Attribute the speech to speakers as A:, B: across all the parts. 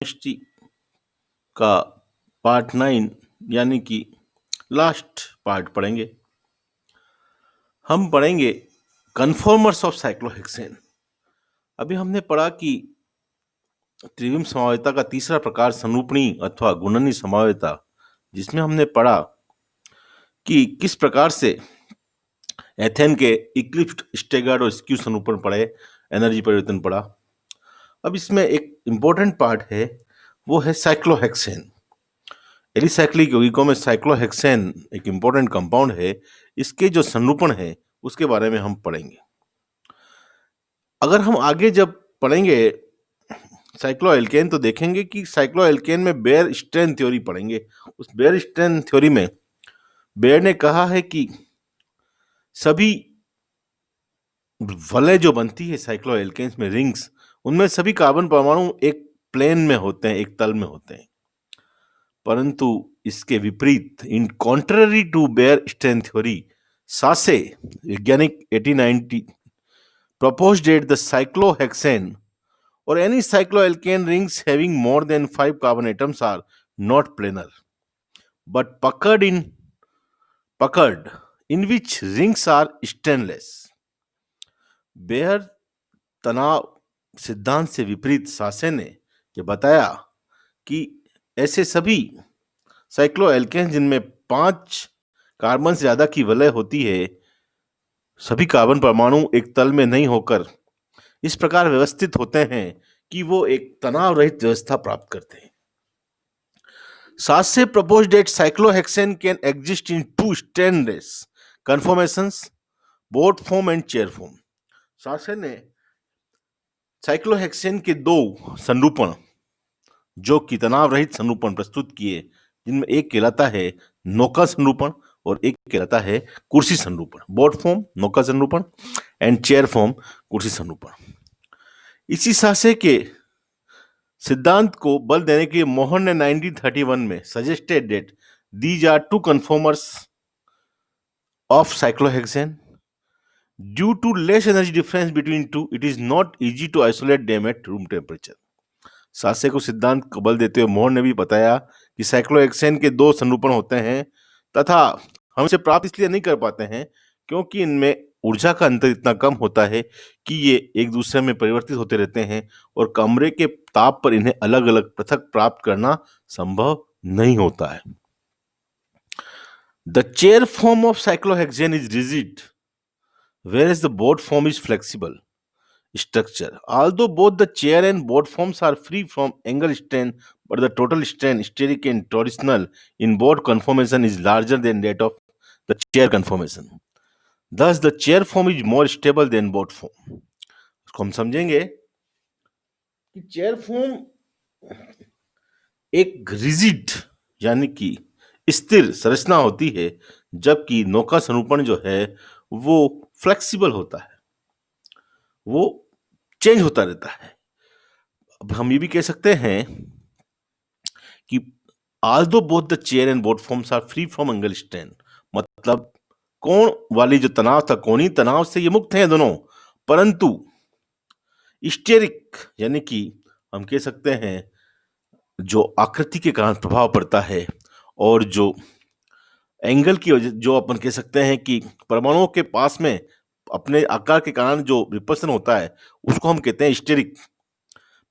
A: Chemistry का part 9 यानी कि लास्ट पार्ट पढ़ेंगे। हम पढ़ेंगे कन्फॉर्मर्स ऑफ साइक्लोहेक्सेन। अभी हमने पढ़ा कि त्रिविम समवायता का तीसरा प्रकार संरूपणी अथवा गुणनी समवायता, जिसमें हमने पढ़ा कि किस प्रकार से एथेन के इक्लिप्स, स्टेगर्ड और स्क्यू संरूपण पढ़े, एनर्जी परिवर्तन पढ़ा। अब इसमें एक इम्पोर्टेंट पार्ट है, वो है साइक्लोहेक्सेन। एलिसाइक्लिक यौगिकों में साइक्लोहेक्सेन एक इम्पोर्टेंट कंपाउंड है। इसके जो संरूपण है उसके बारे में हम पढ़ेंगे। अगर हम आगे जब पढ़ेंगे साइक्लोएल्केन तो देखेंगे कि साइक्लोएल्केन में बेयर स्ट्रेन थ्योरी पढ़ेंगे। उस बेयर स्ट्रेन थ्योरी में बेयर ने कहा है कि सभी वलय जो बनती है साइक्लोएल्केन्स में, रिंग्स, उनमें सभी कार्बन परमाणु एक प्लेन में होते हैं, एक तल में होते हैं। परंतु इसके विपरीत, in contrary to Baeyer strain theory, Sachse वैज्ञानिक 1890 proposed that the cyclohexane or any cycloalkane rings having more than 5 carbon atoms are not planar but puckered, in which rings are strainless. Baeyer तनाव सिद्धांत से विपरीत सासे ने यह बताया कि ऐसे सभी साइक्लोएल्केन जिनमें 5 कार्बन से ज्यादा की वलय होती है, सभी कार्बन परमाणु एक तल में नहीं होकर इस प्रकार व्यवस्थित होते हैं कि वो एक तनाव रहित व्यवस्था प्राप्त करते हैं। सासे proposed that cyclohexane can exist in 2 strainless conformations, boat form and chair form. सासे ने साइक्लोहेक्सेन के 2 संरूपण, जो कि तनाव रहित संरूपण प्रस्तुत किए, जिनमें एक कहलाता है नौका संरूपण और एक कहलाता है कुर्सी संरूपण। बोट फॉर्म नौका संरूपण एंड चेयर फॉर्म कुर्सी संरूपण। इसी सासे के सिद्धांत को बल देने के लिए मोहन ने 1931 में suggested that these are 2 conformers of cyclohexane. Due to less energy difference between two, it is not easy to isolate them at room temperature. Sachse को सिद्धांत को बल देते हुए मोहन ने भी बताया कि साइक्लोहेक्सेन के 2 संरूपण होते हैं तथा हम इसे प्राप्त इसलिए नहीं कर पाते हैं क्योंकि इनमें ऊर्जा का अंतर इतना कम होता है कि ये एक दूसरे में परिवर्तित होते रहते हैं और कमरे के ताप पर इन्हें अलग अलग पृथक प्राप्त करना संभव नहीं होता है। The chair form of cyclohexane is rigid, whereas the boat form is flexible structure. Although both the chair and boat forms are free from angle strain, but the total strain, steric and torsional, in both conformation is larger than that of the chair conformation. Thus, the chair form is more stable than boat form. इसको हम समझेंगे कि chair form एक rigid यानी कि स्थिर संरचना होती है, जबकि नौका संरूपण जो है वो फ्लेक्सिबल होता है, वो चेंज होता रहता है। अब हम ये भी कह सकते हैं कि although both the chair and boat forms are free from angle strain, मतलब कोण वाली जो तनाव था, कोणीय तनाव से ये मुक्त हैं दोनों, परंतु स्टेरिक यानी कि हम कह सकते हैं जो आकृति के कारण प्रभाव पड़ता है और जो एंगल की वजह, जो अपन कह सकते हैं कि परमाणुओं के पास में अपने आकार के कारण जो रिपल्सन होता है, उसको हम कहते हैं स्टेरिक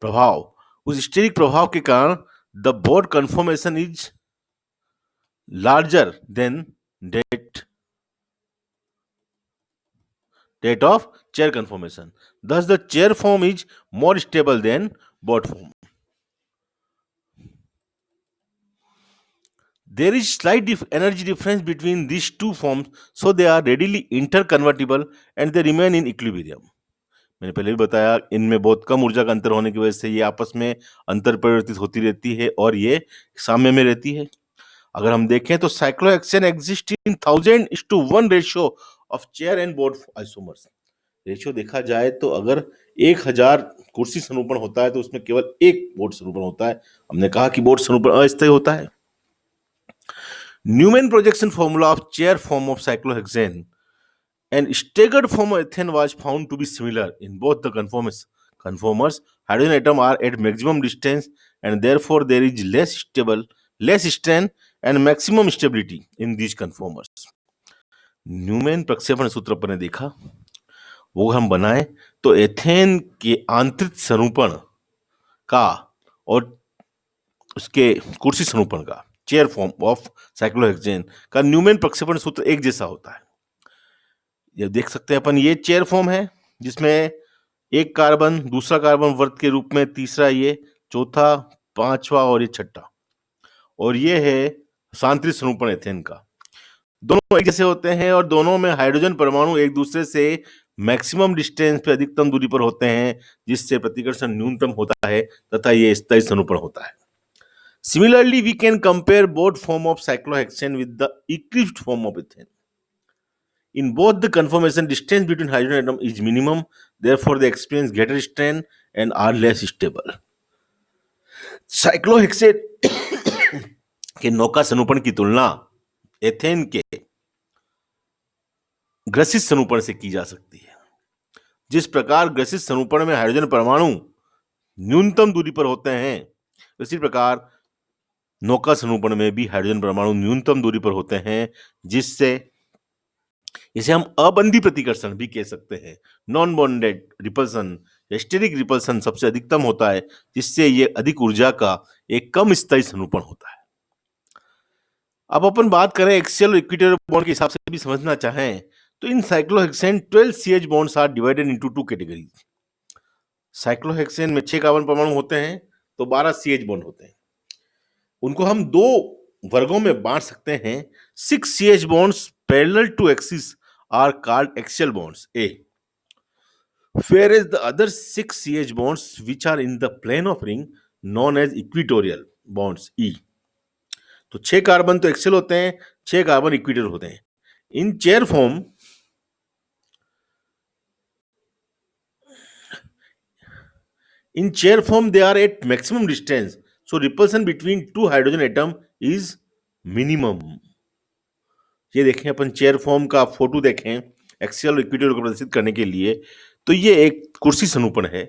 A: प्रभाव। उस स्टेरिक प्रभाव के कारण the board conformation is larger than that of chair conformation. Thus, the chair form is more stable than boat form. There is slight energy difference between these 2 forms, so they are readily interconvertible and they remain in equilibrium. मैंने पहले भी बताया, इनमें बहुत कम ऊर्जा का अंतर होने की वजह से ये आपस में अंतर परिवर्तित होती रहती है और ये साम्य में रहती है। अगर हम देखें तो cyclohexane exist in 1000:1 ratio of chair and board isomers. Ratio देखा जाए तो अगर 1000 कुर्सी संरूपण होता है तो उसमें केवल 1 बोर्ड संरूपण होता है। हमने कहा कि बोर्ड संरूपण अस्थायी होता है। Newman projection formula of chair form of cyclohexane and staggered form of ethane was found to be similar in both the conformers. Hydrogen atoms are at maximum distance and therefore there is less strain and maximum stability in these conformers. Newman प्रक्षेपण सूत्र अपन ने देखा, वो हम बनाए तो ethane के आंतरिक सरूपण का और उसके कुर्सी सरूपण का, चेयर फॉर्म ऑफ साइक्लोहेक्सेन का न्यूमैन प्रक्षेपण सूत्र एक जैसा होता है। ये देख सकते हैं अपन, ये चेयर फॉर्म है जिसमें एक कार्बन, दूसरा कार्बन वर्त के रूप में, तीसरा ये, चौथा, पांचवा और ये छठा, और ये है सांतरिक सरूपण एथेन का। दोनों एक जैसे होते हैं और दोनों में हाइड्रोजन परमाणु एक दूसरे से मैक्सिमम डिस्टेंस पे अधिकतम दूरी पर होते हैं, जिससे प्रतिकर्षण न्यूनतम होता है तथा ये स्थायी सरूपण होता है। Similarly, we can compare both form of cyclohexane with the eclipsed form of ethane. In both the conformation, distance between hydrogen atom is minimum, therefore they experience greater strain and are less stable. Cyclohexane के नौका सरूपण की तुलना ethane के ग्रसित सरूपण से की जा सकती है। जिस प्रकार ग्रसित सरूपण में हाइड्रोजन परमाणु न्यूनतम दूरी पर होते हैं, उसी प्रकार नौका सरूपण में भी हाइड्रोजन परमाणु न्यूनतम दूरी पर होते हैं, जिससे इसे हम अबंधी प्रतिकर्षण भी कह सकते हैं। Non bonded repulsion, steric repulsion सबसे अधिकतम होता है, जिससे ये अधिक ऊर्जा का एक कम स्थायी सरूपण होता है। अब अपन बात करें एक्सियल और इक्विटोरियल बॉन्ड के हिसाब से भी समझना चाहें तो in cyclohexane 12 CH bonds are divided into 2 categories. Cyclohexane में 6 कार्बन परमाणु होते हैं तो 12 CH बॉन्ड होते हैं। उनको हम 2 वर्गों में बांट सकते हैं। 6 CH bonds parallel to axis are called axial bonds A, whereas the other 6 CH bonds which are in the plane of ring known as equatorial bonds E. तो 6 कार्बन तो एक्सियल होते हैं, 6 कार्बन इक्विटोरियल होते हैं। In chair form they are at maximum distance, so repulsion between two hydrogen atom is minimum. ये देखें अपन chair form का photo देखें एक्सियल और इक्विटोरियल को प्रदर्शित करने के लिए, तो ये एक कुर्सी सरूपण है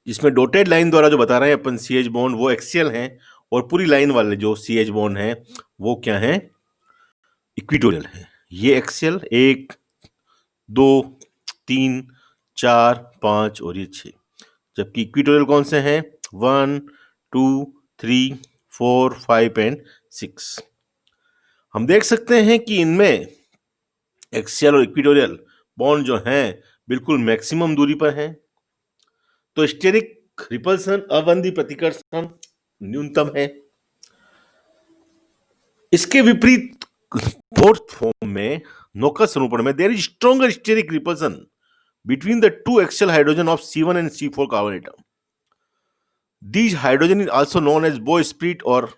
A: जिसमें डॉटेड लाइन द्वारा जो बता रहे हैं अपन CH बॉन्ड वो एक्सियल हैं, और पूरी लाइन वाले जो CH बॉन्ड हैं वो क्या हैं, इक्विटोरियल है। ये एक्सियल 1 2 3 4 5 और ये 6, जबकि इक्विटोरियल कौन से हैं, 1 2 3 4 5 एंड 6। हम देख सकते हैं कि इनमें एक्सियल और इक्विटोरियल बॉन्ड जो हैं बिल्कुल मैक्सिमम दूरी पर हैं, तो स्टेरिक रिपल्सन अबंधी प्रतिकर्षण न्यूनतम है। इसके विपरीत फोर्थ फॉर्म में नौका सरूपण में there is stronger steric repulsion between the two axial hydrogen of C1 and C4 carbon atom. These hydrogen is also known as bowsprit or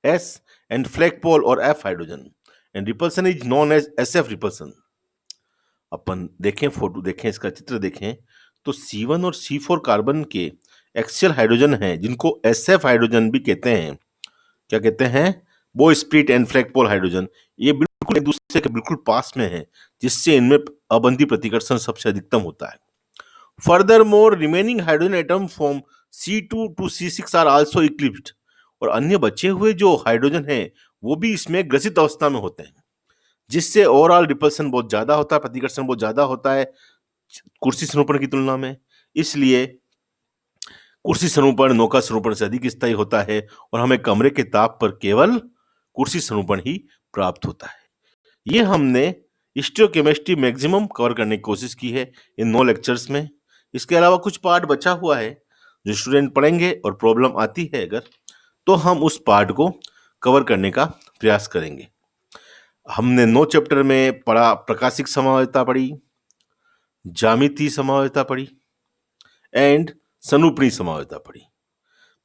A: S and flagpole or F hydrogen, and repulsion is known as SF repulsion. अपन देखें photo देखें, इसका चित्र देखें तो C1 और C4 carbon के axial hydrogen हैं जिनको SF हाइड्रोजन भी कहते हैं। क्या कहते हैं, बowsprit एंड फ्लैगपोल हाइड्रोजन। ये बिल्कुल एक दूसरे के बिल्कुल पास में है, जिससे इनमें अबंधी प्रतिकर्षण सबसे अधिकतम होता है। Furthermore, remaining hydrogen atom from C2 to C6 are also eclipsed, और अन्य बचे हुए जो हाइड्रोजन हैं वो भी इसमें ग्रसित अवस्था में होते हैं, जिससे ओवरऑल रिपल्सन बहुत ज्यादा होता है, प्रतिकर्षण बहुत ज्यादा होता है कुर्सी सरूपण की तुलना में। इसलिए कुर्सी सरूपण नौका सरूपण से अधिक स्थायी होता है और हमें कमरे के ताप पर केवल कुर्सी सरूपण ही प्राप्त होता है। ये हमने स्टीरियोकेमिस्ट्री मैक्सिमम कवर करने की कोशिश की है इन 9 लेक्चर्स में। इसके अलावा कुछ पार्ट बचा हुआ है जो स्टूडेंट पढ़ेंगे और प्रॉब्लम आती है अगर, तो हम उस पार्ट को कवर करने का प्रयास करेंगे। हमने 9 चैप्टर में पढ़ा, प्रकाशिक समवायता पढ़ी, ज्यामितीय समवायता पढ़ी एंड सनुपणी समवायता पढ़ी।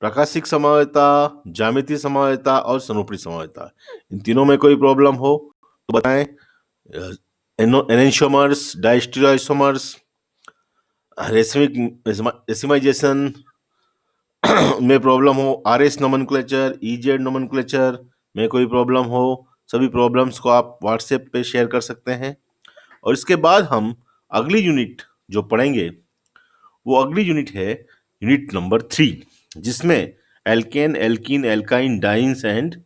A: प्रकाशिक समवायता, ज्यामितीय समवायता और सनुपणी समवायता, इन तीनों में कोई प्रॉब्लम हो तो बताएं। एनेंशियोमर्स, डायस्टीरियोइसोमर्स, रेसिमाइजेशन में प्रॉब्लम हो, RS नोमेनक्लेचर, EZ नोमेनक्लेचर में कोई प्रॉब्लम हो, सभी प्रॉब्लम्स को आप व्हाट्सएप पे शेयर कर सकते हैं। और इसके बाद हम अगली यूनिट जो पढ़ेंगे वो अगली यूनिट है यूनिट नंबर 3, जिसमें alkane, alkene, alkyne, dienes and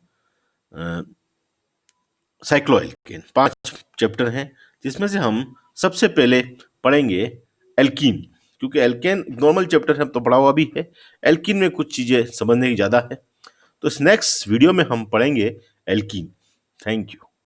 A: cycloalkane 5 chapter हैं, जिसमें से हम सबसे पहले पढ़ेंगे एल्कीन, क्योंकि एल्केन नॉर्मल चैप्टर है तो पढ़ा हुआ भी है, एल्कीन में कुछ चीजें समझने की ज्यादा है। तो इस नेक्स्ट वीडियो में हम पढ़ेंगे एल्कीन। Thank you.